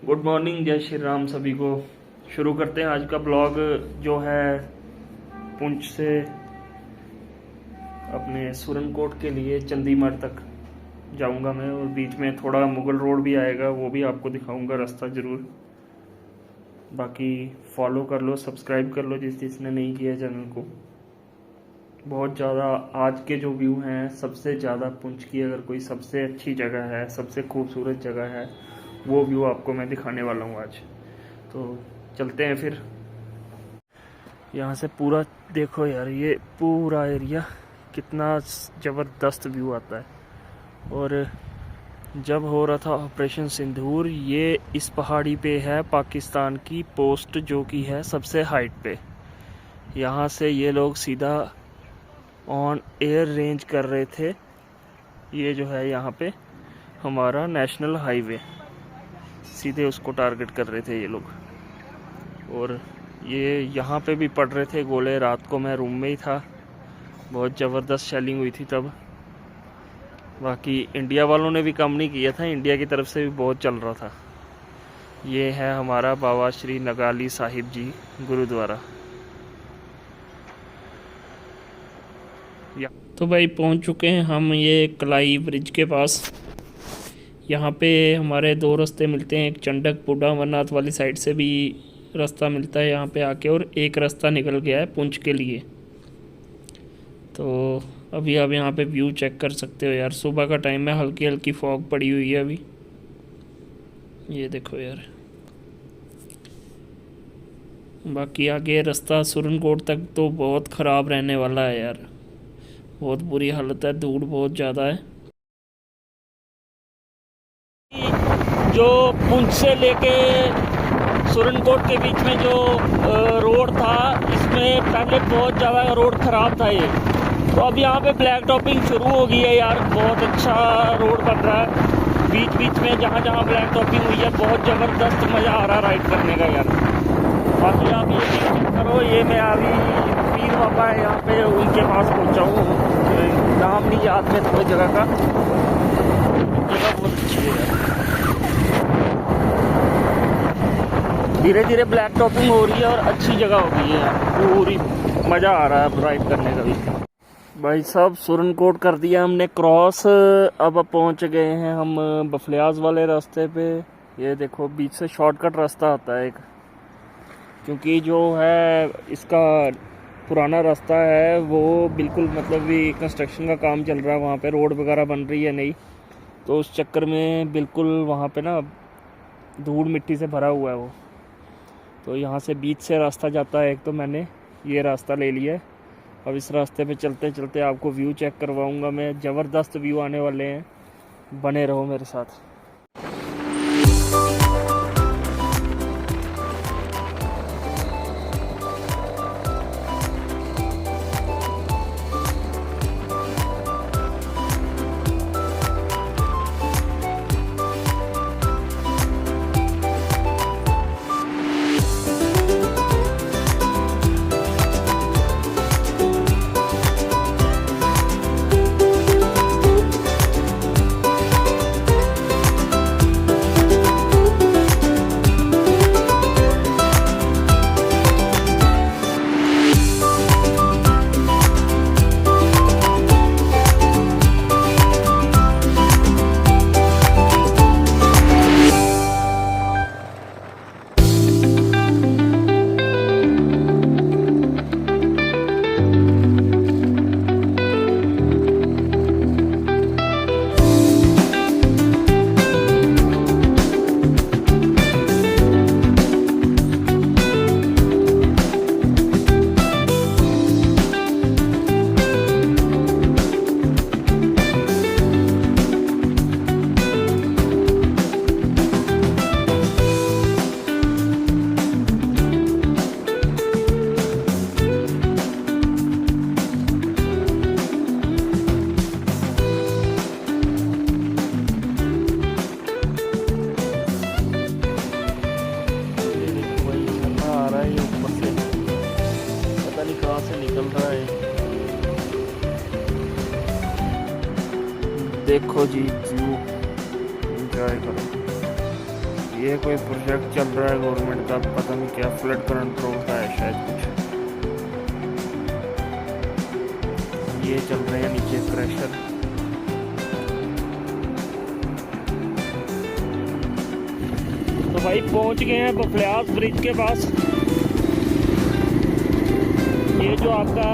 Good morning, जय श्री राम सभी को। शुरू करते हैं आज का ब्लॉग जो है पुंछ से अपने सुरनकोट के लिए चंडीगढ़ तक जाऊंगा मैं, और बीच में थोड़ा मुगल रोड भी आएगा, वो भी आपको दिखाऊंगा रास्ता ज़रूर। बाकी फॉलो कर लो, सब्सक्राइब कर लो जिसने नहीं किया चैनल को। बहुत ज़्यादा आज के जो व्यू हैं, सबसे ज़्यादा पुंछ की अगर कोई सबसे अच्छी जगह है, सबसे खूबसूरत जगह है, वो व्यू आपको मैं दिखाने वाला हूँ आज। तो चलते हैं फिर। यहाँ से पूरा देखो यार, ये पूरा एरिया कितना ज़बरदस्त व्यू आता है। और जब हो रहा था ऑपरेशन सिंदूर, ये इस पहाड़ी पे है पाकिस्तान की पोस्ट, जो कि है सबसे हाइट पे। यहाँ से ये लोग सीधा ऑन एयर रेंज कर रहे थे। ये जो है यहाँ पे हमारा नेशनल हाईवे, सीधे उसको टारगेट कर रहे थे ये लोग। और ये यहाँ पे भी पड़ रहे थे गोले। रात को मैं रूम में ही था, बहुत ज़बरदस्त शेलिंग हुई थी तब। बाकी इंडिया वालों ने भी कम नहीं किया था, इंडिया की तरफ से भी बहुत चल रहा था। ये है हमारा बाबा श्री नगाली साहिब जी गुरुद्वारा। तो भाई पहुंच चुके हैं हम ये कलाई ब्रिज के पास। यहाँ पे हमारे दो रास्ते मिलते हैं, एक चंडक बूढ़ा अमरनाथ वाली साइड से भी रास्ता मिलता है यहाँ पे आके, और एक रास्ता निकल गया है पुंछ के लिए। तो अभी आप यहाँ पे व्यू चेक कर सकते हो यार। सुबह का टाइम है, हल्की हल्की फॉग पड़ी हुई है अभी। ये देखो यार, बाकी आगे रास्ता सुरनकोट तक तो बहुत ख़राब रहने वाला है यार, बहुत बुरी हालत है, धूड़ बहुत ज़्यादा है। जो पुंछ से लेके सुरनकोट के बीच में जो रोड था, इसमें पहले बहुत ज़्यादा रोड ख़राब था ये। तो अब यहाँ पे ब्लैक टॉपिंग शुरू हो गई है यार, बहुत अच्छा रोड बन रहा है। बीच बीच में जहाँ जहाँ ब्लैक टॉपिंग हुई है, बहुत ज़बरदस्त मज़ा आ रहा है राइड करने का यार। बाकी आप ये चेक करो, ये मैं अभी पीर बाबा है यहाँ पे, उनके पास पहुँचा हूँ। नाम नहीं याद है कोई जगह का, जगह बहुत अच्छी है यार। धीरे धीरे ब्लैक टॉपिंग हो रही है और अच्छी जगह हो गई है यार, पूरी मज़ा आ रहा है राइड करने का भी। भाई साहब सुरनकोट कर दिया हमने क्रॉस, अब पहुंच गए हैं हम बफलियाज वाले रास्ते पे। ये देखो बीच से शॉर्टकट रास्ता आता है एक, क्योंकि जो है इसका पुराना रास्ता है वो बिल्कुल मतलब भी कंस्ट्रक्शन का काम चल रहा है, वहाँ पे रोड वगैरह बन रही है नहीं, तो उस चक्कर में बिल्कुल वहाँ पे ना धूल मिट्टी से भरा हुआ है वो। तो यहाँ से बीच से रास्ता जाता है एक, तो मैंने ये रास्ता ले लिया है। अब इस रास्ते पे चलते चलते आपको व्यू चेक करवाऊँगा मैं, ज़बरदस्त व्यू आने वाले हैं, बने रहो मेरे साथ। देखो जी व्यू एंजॉय करो। ये कोई प्रोजेक्ट चल रहा है गवर्नमेंट का, पता नहीं क्या, फ्लड कंट्रोल का है शायद कुछ। ये चल रहे हैं नीचे क्रशर। तो भाई पहुंच गए हैं बफलियाज ब्रिज के पास। ये जो आपका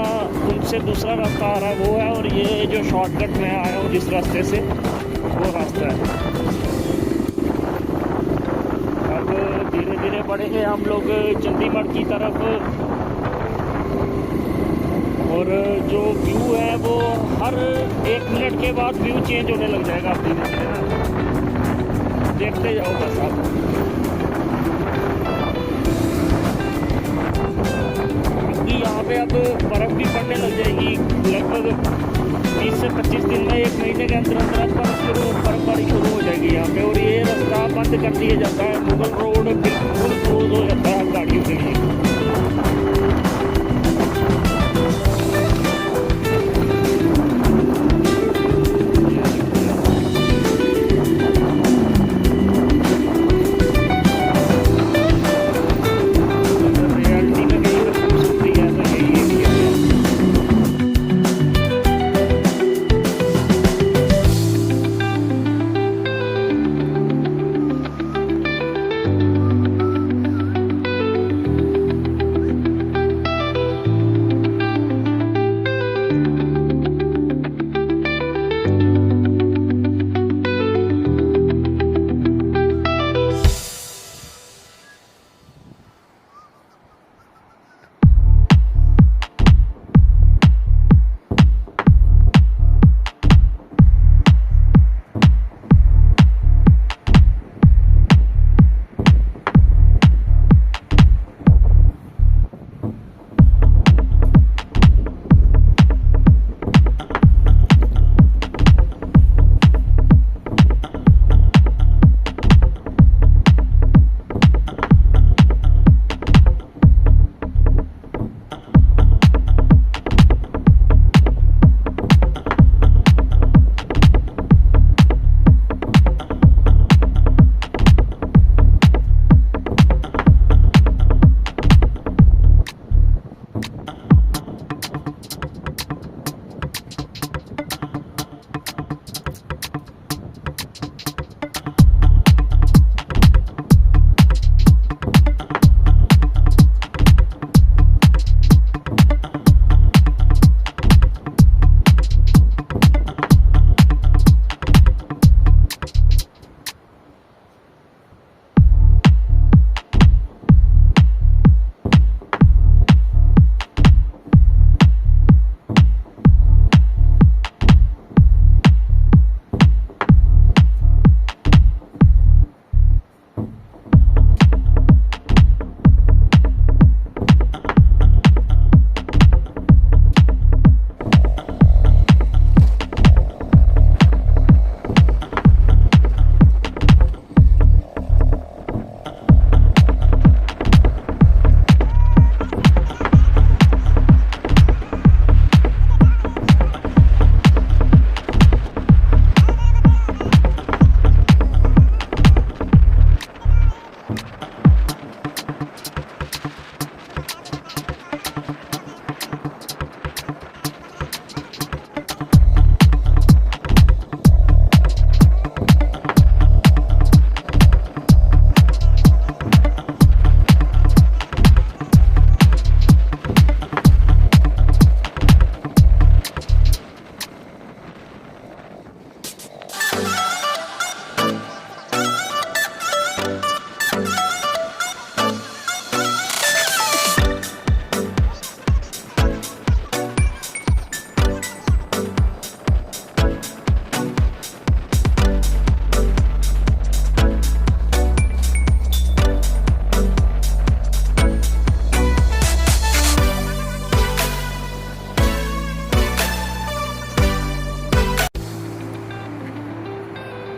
उनसे दूसरा रास्ता आ रहा है वो है, और ये जो शॉर्टकट में आया हूँ जिस रास्ते से वो रास्ता है। अब धीरे धीरे बढ़ेंगे हम लोग चंडीगढ़ की तरफ, और जो व्यू है वो हर 1 मिनट के बाद व्यू चेंज होने लग जाएगा। आप धीरे धीरे ना देखते जाओ बस आप। क्योंकि यहाँ पे अब बर्फ़ भी पड़ने लग जाएगी, लगभग 20 से 25 दिन में, 1 महीने के अंदर अंदर बर्फबारी शुरू हो जाएगी यहाँ पे। और ये रास्ता बंद कर दिया जाता है, मुगल रोड बिल्कुल क्लोज हो जाता है गाड़ियों के लिए।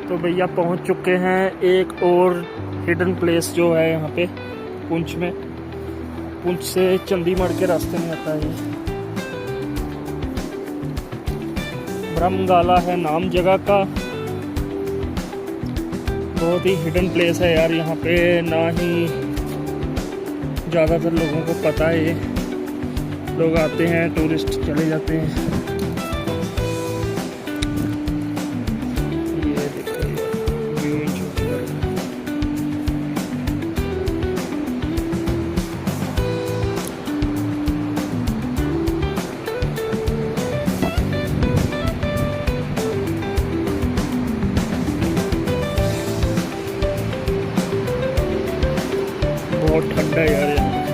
तो भैया पहुंच चुके हैं एक और हिडन प्लेस जो है यहाँ पे पुंछ में। पुंछ से चंडीगढ़ के रास्ते में आता है ये। ब्रह्मगाला है नाम जगह का। बहुत ही हिडन प्लेस है यार, यहाँ पे ना ही ज़्यादातर लोगों को पता है। ये लोग आते हैं, टूरिस्ट चले जाते हैं। ये देखो व्यू ही छोटा। बहुत ठंडा है यार यहाँ।